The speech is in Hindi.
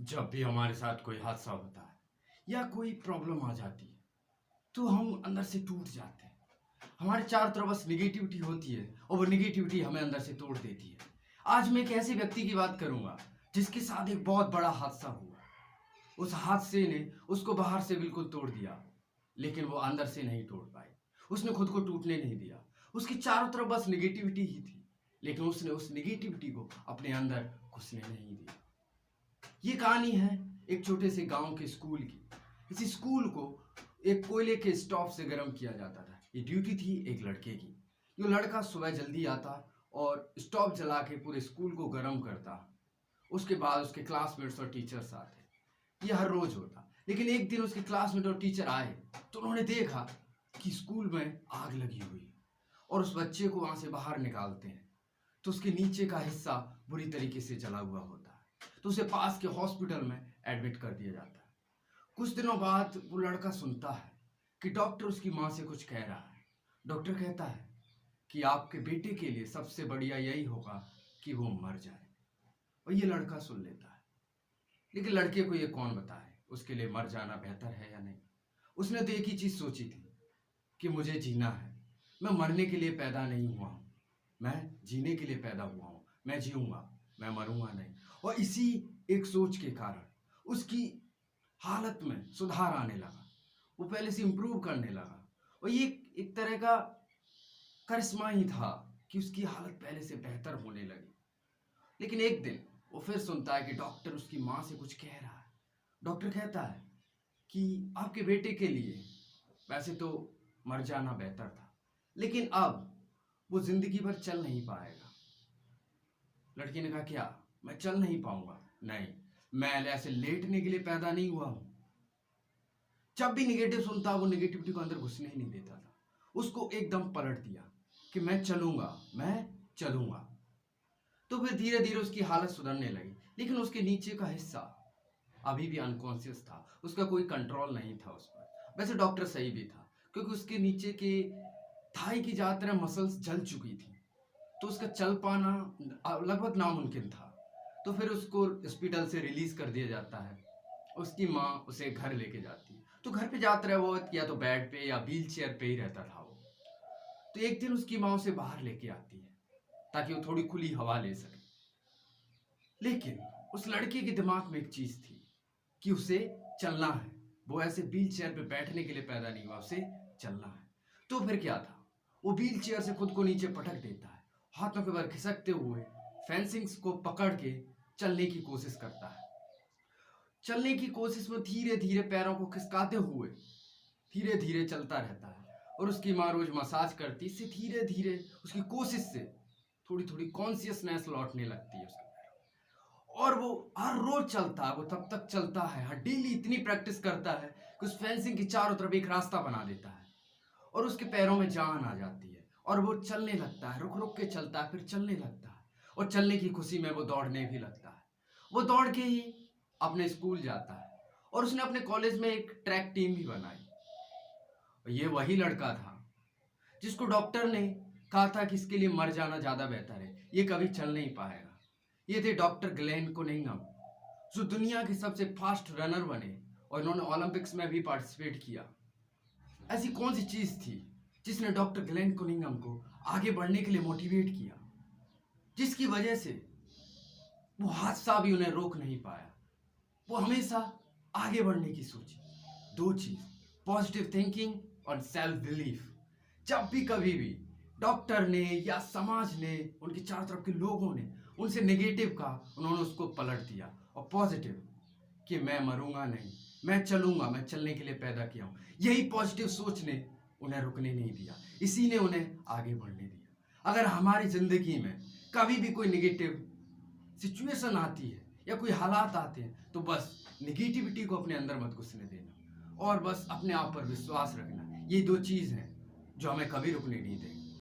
जब भी हमारे साथ कोई हादसा होता है या कोई प्रॉब्लम आ जाती है तो हम अंदर से टूट जाते हैं। हमारे चारों तरफ बस निगेटिविटी होती है और वो निगेटिविटी हमें अंदर से तोड़ देती है। आज मैं एक ऐसे व्यक्ति की बात करूंगा जिसके साथ एक बहुत बड़ा हादसा हुआ। उस हादसे ने उसको बाहर से बिल्कुल तोड़ दिया, लेकिन वो अंदर से नहीं तोड़ पाई। उसने खुद को टूटने नहीं दिया। उसकी चारों तरफ बस निगेटिविटी ही थी, लेकिन उसने उस निगेटिविटी को अपने अंदर घुसने नहीं दिया। ये कहानी है एक छोटे से गांव के स्कूल की। इसी स्कूल को एक कोयले के स्टोव से गर्म किया जाता था। ये ड्यूटी थी एक लड़के की। ये लड़का सुबह जल्दी आता और स्टोव जला के पूरे स्कूल को गर्म करता। उसके बाद उसके क्लासमेट्स और टीचर्स आते। ये हर रोज होता, लेकिन एक दिन उसके क्लासमेट और टीचर आए तो उन्होंने देखा कि स्कूल में आग लगी हुई है और उस बच्चे को वहां से बाहर निकालते हैं तो उसके नीचे का हिस्सा बुरी तरीके से जला हुआ होता है। तो उसे पास के हॉस्पिटल में एडमिट कर दिया जाता है। कुछ दिनों बाद वो लड़का सुनता है कि डॉक्टर उसकी माँ से कुछ कह रहा है। डॉक्टर कहता है कि आपके बेटे के लिए सबसे बढ़िया यही होगा कि वो मर जाए। और ये लड़का सुन लेता है, लेकिन लड़के को ये कौन बताए उसके लिए मर जाना बेहतर है या नहीं। उसने तो एक ही चीज सोची थी कि मुझे जीना है। मैं मरने के लिए पैदा नहीं हुआ हूँ, मैं जीने के लिए पैदा हुआ हूँ। मैं जीऊंगा, मैं मरूंगा नहीं। और इसी एक सोच के कारण उसकी हालत में सुधार आने लगा। वो पहले से इंप्रूव करने लगा और ये एक तरह का करिश्मा ही था कि उसकी हालत पहले से बेहतर होने लगी। लेकिन एक दिन वो फिर सुनता है कि डॉक्टर उसकी माँ से कुछ कह रहा है। डॉक्टर कहता है कि आपके बेटे के लिए वैसे तो मर जाना बेहतर था, लेकिन अब वो जिंदगी भर चल नहीं पाएगा। लड़की ने कहा क्या मैं चल नहीं पाऊंगा? नहीं, मैं ऐसे लेटने के लिए पैदा नहीं हुआ हूं। जब भी निगेटिव सुनता वो निगेटिविटी को अंदर घुसने ही नहीं देता था। उसको एकदम पलट दिया कि मैं चलूंगा, मैं चलूंगा। तो फिर धीरे धीरे उसकी हालत सुधरने लगी, लेकिन उसके नीचे का हिस्सा अभी भी अनकॉन्शियस था। उसका कोई कंट्रोल नहीं था उस पर। वैसे डॉक्टर सही भी था, क्योंकि उसके नीचे के थाई की ज्यादातर मसल्स जल चुकी थी, तो उसका चल पाना लगभग नामुमकिन था। तो फिर उसको हॉस्पिटल से रिलीज कर दिया जाता है। उसकी माँ उसे घर लेके जाती है। तो घर पे जाता रहा वो, या तो बेड पे या व्हील चेयर पे ही रहता था वो। तो एक दिन उसकी माँ उसे बाहर लेके आती है ताकि वो थोड़ी खुली हवा ले सके। लेकिन उस लड़के के दिमाग में एक चीज थी कि उसे चलना है। वो ऐसे व्हील चेयर पे बैठने के लिए पैदा नहीं हुआ, उसे चलना है। तो फिर क्या था, वो व्हील चेयर से खुद को नीचे पटक देता है। हाथों के बल खिसकते हुए फेंसिंग्स को पकड़ के चलने की कोशिश करता है। चलने की कोशिश में धीरे धीरे पैरों को खिसकाते हुए धीरे धीरे चलता रहता है। और उसकी माँ रोज मसाज करती, इससे धीरे धीरे उसकी कोशिश से थोड़ी थोड़ी कॉन्शियसनेस लौटने लगती है उसके पैरों। और वो हर रोज चलता है। वो तब तक चलता है, हर डेली इतनी प्रैक्टिस करता है कि उस फेंसिंग की चारों तरफ एक रास्ता बना देता है और उसके पैरों में जान आ जाती है और वो चलने लगता है। रुक रुक के चलता है, फिर चलने लगता है और चलने की खुशी में वो दौड़ने भी लगता है। वो दौड़ के ही अपने स्कूल जाता है और उसने अपने कॉलेज में एक ट्रैक टीम भी बनाई। और ये वही लड़का था जिसको डॉक्टर ने कहा था कि इसके लिए मर जाना ज्यादा बेहतर है, ये कभी चल नहीं पाएगा। ये थे डॉक्टर ग्लेन कुनिंघम, जो दुनिया के सबसे फास्ट रनर बने और इन्होंने ओलंपिक्स में भी पार्टिसिपेट किया। ऐसी कौन सी चीज थी जिसने डॉक्टर ग्लेन कुनिंघम को आगे बढ़ने के लिए मोटिवेट किया, जिसकी वजह से वो हादसा भी उन्हें रोक नहीं पाया? वो हमेशा आगे बढ़ने की सोची। दो चीज, पॉजिटिव थिंकिंग और सेल्फ बिलीफ। जब भी कभी भी डॉक्टर ने या समाज ने, उनके चारों तरफ के लोगों ने उनसे नेगेटिव कहा, उन्होंने उसको पलट दिया और पॉजिटिव कि मैं मरूंगा नहीं, मैं चलूंगा, मैं चलने के लिए पैदा किया हूं। यही पॉजिटिव सोच ने उन्हें रुकने नहीं दिया, इसी ने उन्हें आगे बढ़ने दिया। अगर हमारी जिंदगी में कभी भी कोई नेगेटिव सिचुएशन आती है या कोई हालात आते हैं तो बस निगेटिविटी को अपने अंदर मत घुसने देना और बस अपने आप पर विश्वास रखना। ये दो चीज हैं जो हमें कभी रुकने नहीं देंगे।